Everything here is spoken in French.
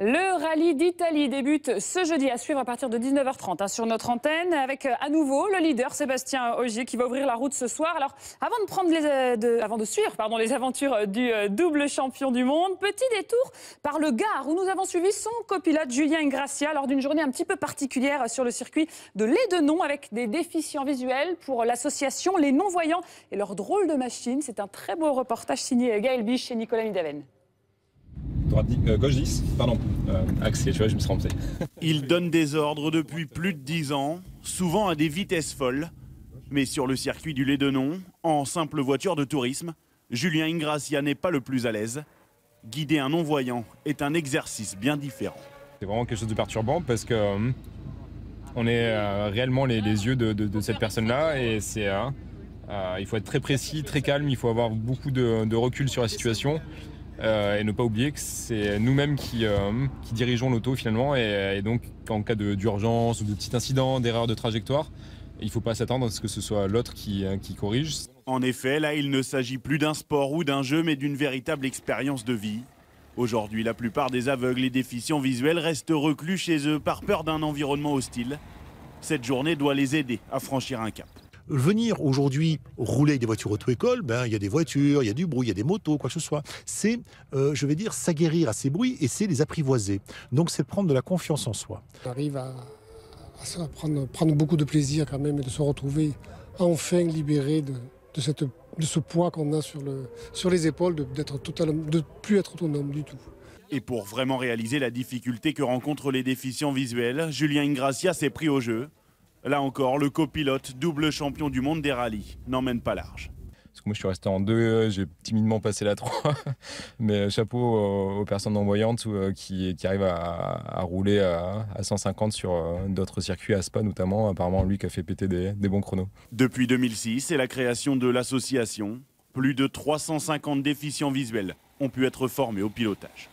Le rallye d'Italie débute ce jeudi à suivre à partir de 19h30 sur notre antenne avec à nouveau le leader Sébastien Ogier qui va ouvrir la route ce soir. Alors avant de suivre les aventures du double champion du monde, petit détour par le Gard où nous avons suivi son copilote Julien Ingrassia lors d'une journée un petit peu particulière sur le circuit de Lédenon avec des déficients visuels pour l'association Les Non-Voyants et leur drôle de machine. C'est un très beau reportage signé Gaël Biche et Nicolas Midaven. Gauche 10, pardon, axe, tu vois, je me suis trompé. Il donne des ordres depuis plus de 10 ans, souvent à des vitesses folles. Mais sur le circuit du Lédenon, en simple voiture de tourisme, Julien Ingrassia n'est pas le plus à l'aise. Guider un non-voyant est un exercice bien différent. C'est vraiment quelque chose de perturbant parce que on est réellement les yeux de cette personne-là et il faut être très précis, très calme, il faut avoir beaucoup de recul sur la situation. Et ne pas oublier que c'est nous-mêmes qui dirigeons l'auto finalement et donc en cas d'urgence ou de petit incident, d'erreur de trajectoire, il ne faut pas s'attendre à ce que ce soit l'autre qui corrige. En effet, là il ne s'agit plus d'un sport ou d'un jeu mais d'une véritable expérience de vie. Aujourd'hui, la plupart des aveugles et déficients visuels restent reclus chez eux par peur d'un environnement hostile. Cette journée doit les aider à franchir un cap. Venir aujourd'hui rouler avec des voitures auto-école, il y a des voitures, il y a du bruit, il y a des motos, quoi que ce soit. C'est, je vais dire, s'aguerrir à ces bruits et c'est les apprivoiser. Donc c'est prendre de la confiance en soi. On arrive à prendre beaucoup de plaisir quand même et de se retrouver enfin libéré de ce poids qu'on a sur les épaules, de ne plus être autonome du tout. Et pour vraiment réaliser la difficulté que rencontrent les déficients visuels, Julien Ingrassia s'est pris au jeu. Là encore, le copilote, double champion du monde des rallyes, n'emmène pas large. Parce que moi je suis resté en 2, j'ai timidement passé la 3, mais chapeau aux personnes non-voyantes qui arrivent à rouler à 150 sur d'autres circuits, à Spa notamment, apparemment lui qui a fait péter des bons chronos. Depuis 2006 et la création de l'association, plus de 350 déficients visuels ont pu être formés au pilotage.